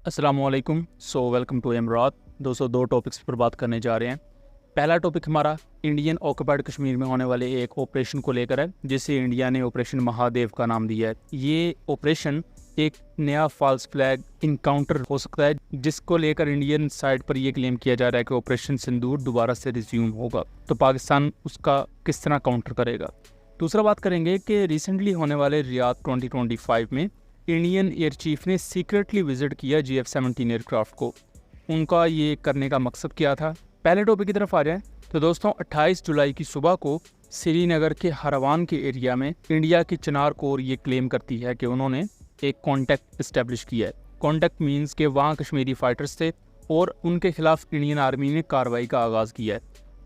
अस्सलामुअलैकुम। Welcome to Emarat. दोस्तों, दो टॉपिक्स पर बात करने जा रहे हैं। पहला टॉपिक हमारा इंडियन ऑक्युपाइड कश्मीर में होने वाले एक ऑपरेशन को लेकर है, जिसे इंडिया ने ऑपरेशन महादेव का नाम दिया है। ये ऑपरेशन एक नया फॉल्स फ्लैग इनकाउंटर हो सकता है, जिसको लेकर इंडियन साइड पर यह क्लेम किया जा रहा है कि ऑपरेशन सिंदूर दोबारा से रिज्यूम होगा। तो पाकिस्तान उसका किस तरह काउंटर करेगा। दूसरा बात करेंगे कि रिसेंटली होने वाले रियाद 2025 में इंडियन एयर चीफ ने सीक्रेटली विजिट किया GF-17 एयरक्राफ्ट को। उनका ये करने का मकसद क्या था। पहले टॉपिक की तरफ आ जाएं तो दोस्तों, 28 जुलाई की सुबह को श्रीनगर के हरवान के एरिया में इंडिया की चिनार कोर ये क्लेम करती है कि उन्होंने एक कॉन्टैक्ट इस्टेब्लिश किया है। कॉन्टैक्ट मीन्स के वहाँ कश्मीरी फाइटर्स थे और उनके खिलाफ इंडियन आर्मी ने कार्रवाई का आगाज़ किया है।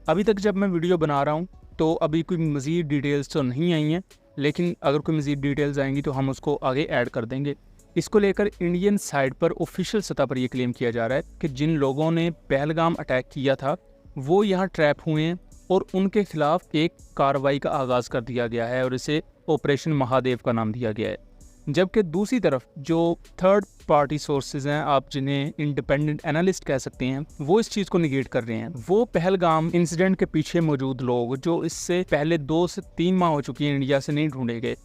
अभी तक जब मैं वीडियो बना रहा हूँ तो अभी कोई मज़ीद डिटेल्स तो नहीं आई हैं, लेकिन अगर कोई मज़ीद डिटेल्स आएंगी तो हम उसको आगे ऐड कर देंगे। इसको लेकर इंडियन साइड पर ऑफिशियल सतह पर यह क्लेम किया जा रहा है कि जिन लोगों ने पहलगाम अटैक किया था वो यहाँ ट्रैप हुए हैं और उनके खिलाफ एक कार्रवाई का आगाज़ कर दिया गया है और इसे ऑपरेशन महादेव का नाम दिया गया है। जबकि दूसरी तरफ जो थर्ड पार्टी सोर्सेज हैं, आप जिन्हें इंडिपेंडेंट एनालिस्ट कह सकते हैं, वो इस चीज़ को निगेट कर रहे हैं। वो पहलगाम इंसिडेंट के पीछे मौजूद लोग जो इससे पहले 2 से 3 माह हो चुकी हैं इंडिया से नहीं ढूंढे गए,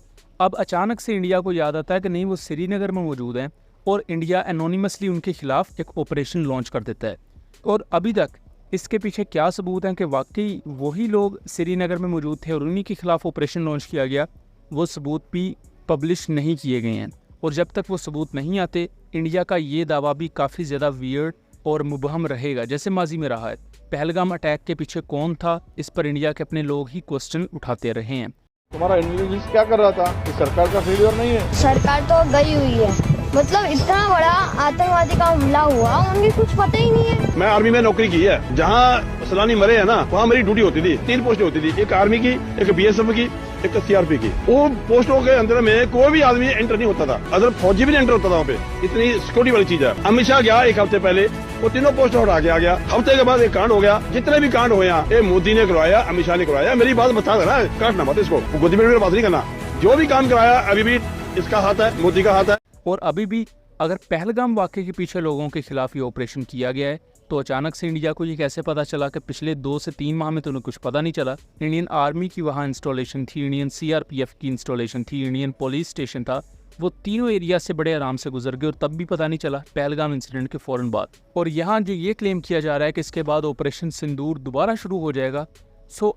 अब अचानक से इंडिया को याद आता है कि नहीं, वो श्रीनगर में मौजूद हैं और इंडिया एनोनिमसली उनके खिलाफ एक ऑपरेशन लॉन्च कर देता है। और अभी तक इसके पीछे क्या सबूत हैं कि वाकई वही लोग श्रीनगर में मौजूद थे और उन्हीं के खिलाफ ऑपरेशन लॉन्च किया गया, वो सबूत भी पब्लिश नहीं किए गए हैं। और जब तक वो सबूत नहीं आते, इंडिया का ये दावा भी काफ़ी ज़्यादा वियर्ड और मुबहम रहेगा, जैसे माजी में रहा है। पहलगाम अटैक के पीछे कौन था, इस पर इंडिया के अपने लोग ही क्वेश्चन उठाते रहे हैं। तुम्हारा इंटेलिजेंस क्या कर रहा था? ये सरकार का फेलियर नहीं है। सरकार तो गई हुई है, मतलब इतना बड़ा आतंकवादी का हमला हुआ, उनकी कुछ पता ही नहीं है। मैं आर्मी में नौकरी की है, जहाँ सलानी मरे है ना, वहाँ मेरी ड्यूटी होती थी। 3 पोस्टें होती थी, एक आर्मी की, एक BSF की, एक CRP की। वो पोस्टों के अंदर में कोई भी आदमी एंटर नहीं होता था, अदर फौजी भी नहीं एंटर होता था वहाँ पे। इतनी सिक्योरिटी वाली चीज है। अमित शाह गया 1 हफ्ते पहले, वो तीनों पोस्ट और आगे आ गया। हफ्ते के बाद एक कांड हो गया। जितने भी कांड हुए हैं, मोदी ने करवाया, अमित शाह ने करवाया। मेरी बात बता देना, काटना मत इसको, गोदी में बात नहीं करना। जो भी काम कराया अभी भी इसका हाथ है, मोदी का हाथ है। और अभी भी अगर पहलगाम वाक़े के पीछे लोगों के खिलाफ ये ऑपरेशन किया गया है, तो अचानक से इंडिया को ये कैसे पता चला कि पिछले 2 से 3 माह में तो उन्हें कुछ पता नहीं चला। इंडियन आर्मी की वहाँ इंस्टॉलेशन थी, इंडियन CRPF की इंस्टॉलेशन थी, इंडियन पुलिस स्टेशन था। वो तीनों एरिया से बड़े आराम से गुजर गए और तब भी पता नहीं चला पहलगाम इंसिडेंट के फ़ौरन बाद। और यहाँ जो ये क्लेम किया जा रहा है कि इसके बाद ऑपरेशन सिंदूर दोबारा शुरू हो जाएगा,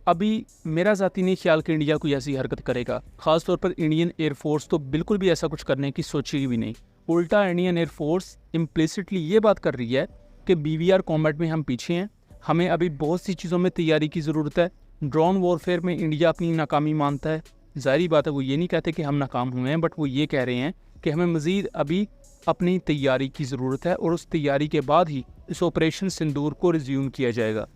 अभी मेरा ज़ाती नहीं ख्याल कि इंडिया कोई ऐसी हरकत करेगा। ख़ासतौर पर इंडियन एयरफोर्स तो बिल्कुल भी ऐसा कुछ करने की सोचेगी भी नहीं। उल्टा इंडियन एयरफोर्स इम्प्लिसिटली ये बात कर रही है कि BVR कॉम्बैट में हम पीछे हैं, हमें अभी बहुत सी चीज़ों में तैयारी की ज़रूरत है। ड्रोन वॉरफेयर में इंडिया अपनी नाकामी मानता है। ज़ाहिर बात है, वो ये नहीं कहते कि हम नाकाम हुए हैं, बट वो ये कह रहे हैं कि हमें मज़ीद अभी अपनी तैयारी की ज़रूरत है और उस तैयारी के बाद ही इस ऑपरेशन सिंदूर को रिज्यूम किया जाएगा।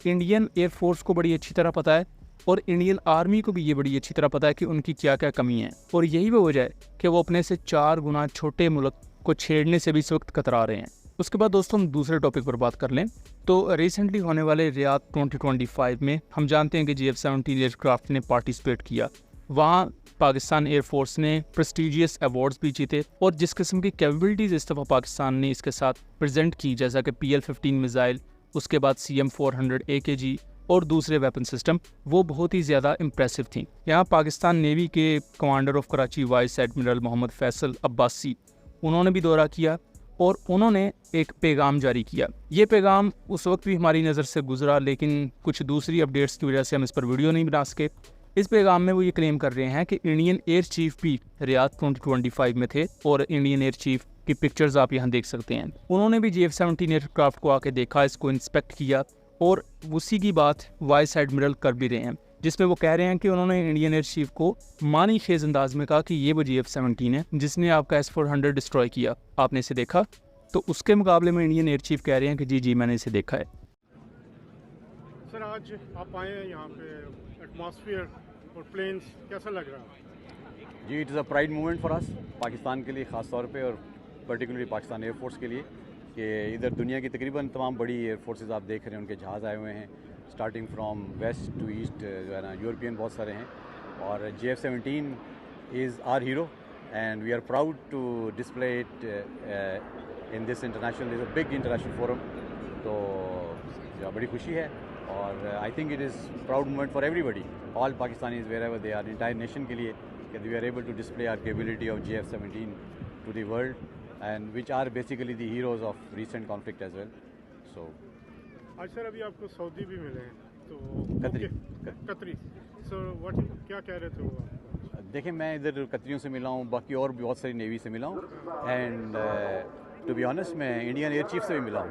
इंडियन एयरफोर्स को बड़ी अच्छी तरह पता है और इंडियन आर्मी को भी ये बड़ी अच्छी तरह पता है कि उनकी क्या क्या कमी है, और यही वो वजह है कि वो अपने से 4 गुना छोटे मुल्क को छेड़ने से भी इस वक्त कतरा रहे हैं। उसके बाद दोस्तों, हम दूसरे टॉपिक पर बात कर लें तो रिसेंटली होने वाले रियाद 2025 में हम जानते हैं कि GF-17 एयरक्राफ्ट ने पार्टिसिपेट किया। वहाँ पाकिस्तान एयरफोर्स ने प्रेस्टीजियस अवार्ड्स भी जीते और जिस किस्म की कैपेबिलिटीज़ इस दफ़ा पाकिस्तान ने इसके साथ प्रेजेंट की, जैसा कि PL-15 मिसाइल, उसके बाद CM-400 AKG और दूसरे वेपन सिस्टम, वो बहुत ही ज़्यादा इम्प्रेसिव थी। यहाँ पाकिस्तान नेवी के commander of Karachi vice admiral Mohammad Faisal Abbasi, उन्होंने भी दौरा किया और उन्होंने एक पैगाम जारी किया। ये पैगाम उस वक्त भी हमारी नज़र से गुजरा, लेकिन कुछ दूसरी अपडेट्स की वजह से हम इस पर वीडियो नहीं बना सके। इस पैगाम में वो ये क्लेम कर रहे हैं कि इंडियन एयर चीफ भी रियाद 2025 में थे और इंडियन एयर चीफ की पिक्चर्स आप यहाँ देख सकते हैं। उन्होंने भी GF-17 एयरक्राफ्ट को आके देखा, इसको इंस्पेक्ट किया और उसी की बात वाइस एडमिरल कर भी रहे हैं, जिसमें वो कह रहे हैं कि उन्होंने इंडियन एयर चीफ को मानी खेज अंदाज में कहा कि ये वो GF-17 है जिसने आपका S-400 डिस्ट्रॉय किया, आपने इसे देखा? तो उसके मुकाबले में इंडियन एयर चीफ कह रहे हैं कि जी मैंने इसे देखा है। सर, आज आप आए हैं यहाँ पे, एटमॉस्फेयर और प्लेन्स कैसा लग रहा है? जी, it is a pride moment for us, Pakistan के लिए ख़ास तौर पे और पर्टिकुलरली पाकिस्तान एयरफोर्स के लिए, कि इधर दुनिया की तकरीबन तमाम बड़ी एयरफोर्सेस आप देख रहे हैं, उनके जहाज़ आए हुए हैं, starting from west to east, जो है ना, यूरोपियन बहुत सारे हैं। और GF-17 is our hero and we are proud to display it in this international is a big international forum. तो बड़ी खुशी है और I think it is proud moment for everybody, all Pakistanis wherever they are, entire nation के लिए कि we are able to display our capability of JF-17 to the world and which are basically the heroes of recent conflict as well. So आज sir अभी आपको Saudi भी मिले हैं, तो कतरी सो व्हाट क्या कह रहे थे वो आप? देखिए, मैं इधर कतरियों से मिला हूँ, बाकी और भी बहुत सारी नेवी से मिला हूँ एंड टू बी ऑनेस्ट मैं इंडियन एयर चीफ से भी मिला हूँ,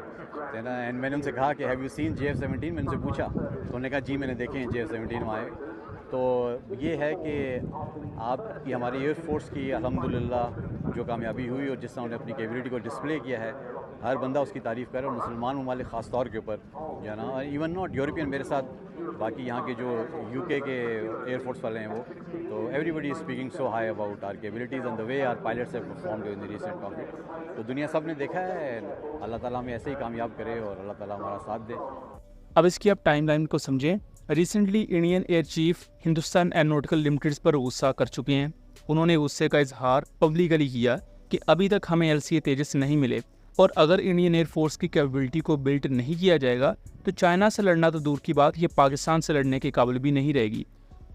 है ना। एंड मैंने उनसे कहा कि हैव यू सीन JF-17, मैंने उनसे पूछा तो उन्होंने कहा जी मैंने देखे हैं JF-17 वहाँ। तो ये है कि आपकी हमारी एयरफोर्स की अल्हम्दुलिल्लाह जो कामयाबी हुई और जिस तरह उन्होंने अपनी कैपेबिलिटी को डिस्प्ले किया है, हर बंदा उसकी तारीफ़ करे और मुसलमान ममालिक ख़ास तौर के ऊपर जो है ना, इवन नॉट यूरोपियन मेरे साथ, बाकी यहाँ के जो UK के एयरफोर्स वाले हैं वो, तो everybody is speaking so high about our capabilities and the way our pilots have performed in the recent conflict. तो दुनिया सब ने देखा है, अल्लाह ताला हमें ऐसे ही कामयाब करे और अल्लाह ताला हमारा साथ दे। अब इसकी आप टाइमलाइन को समझें। Recently Indian air chief Hindustan aeronautical limited पर गुस्सा कर चुके हैं। उन्होंने गुस्से का इजहार पब्लिकली किया कि अभी तक हमें LCA तेजस नहीं मिले और अगर इंडियन एयरफोर्स की कैपेबिलिटी को बिल्ट नहीं किया जाएगा तो चाइना से लड़ना तो दूर की बात, ये पाकिस्तान से लड़ने के काबिल भी नहीं रहेगी।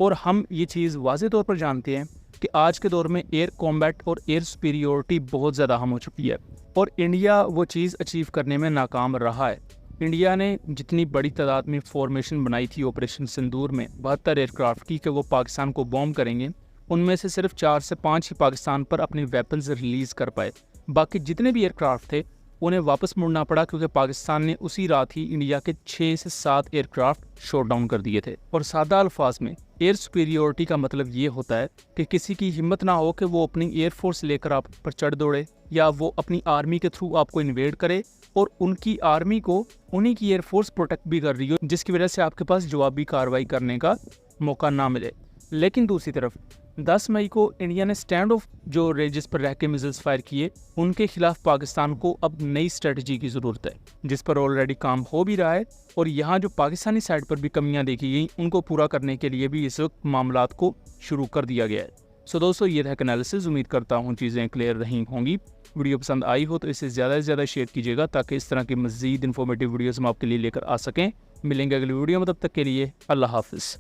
और हम ये चीज़ वाज़े तौर पर जानते हैं कि आज के दौर में एयर कॉम्बैट और एयर सुपीरियोरिटी बहुत ज़्यादा अहम हो चुकी है और इंडिया वो चीज़ अचीव करने में नाकाम रहा है। इंडिया ने जितनी बड़ी तादाद में फॉर्मेशन बनाई थी ऑपरेशन सिंदूर में 72 एयरक्राफ्ट की कि वो पाकिस्तान को बॉम्ब करेंगे, उनमें से सिर्फ 4 से 5 ही पाकिस्तान पर अपने वेपन्स रिलीज़ कर पाए। बाकी जितने भी एयरक्राफ्ट थे उन्हें वापस मुड़ना पड़ा क्योंकि पाकिस्तान ने उसी रात ही इंडिया के 6 से 7 एयरक्राफ्ट शॉट डाउन कर दिए थे। और सादा अल्फाज में एयर सुपीरियोरिटी का मतलब ये होता है कि किसी की हिम्मत ना हो कि वो अपनी एयरफोर्स लेकर आप पर चढ़ दौड़े या वो अपनी आर्मी के थ्रू आपको इन्वेड करे और उनकी आर्मी को उन्हीं की एयरफोर्स प्रोटेक्ट भी कर रही हो, जिसकी वजह से आपके पास जवाबी कार्रवाई करने का मौका ना मिले। लेकिन दूसरी तरफ 10 मई को इंडिया ने स्टैंड ऑफ जो रेंजेस पर रह के मिसाइल्स फायर किए, उनके खिलाफ पाकिस्तान को अब नई स्ट्रेटजी की ज़रूरत है जिस पर ऑलरेडी काम हो भी रहा है और यहाँ जो पाकिस्तानी साइड पर भी कमियाँ देखी गई उनको पूरा करने के लिए भी इस वक्त मामलात को शुरू कर दिया गया है। सो दोस्तों, ये था एनालिसिस। उम्मीद करता हूँ चीज़ें क्लियर रही होंगी। वीडियो पसंद आई हो तो इसे ज़्यादा से ज़्यादा शेयर कीजिएगा ताकि इस तरह की मज़ीद इन्फॉर्मेटिव वीडियोज़ हम आपके लिए लेकर आ सकें। मिलेंगे अगली वीडियो में, तब तक के लिए अल्लाह हाफ़िज़।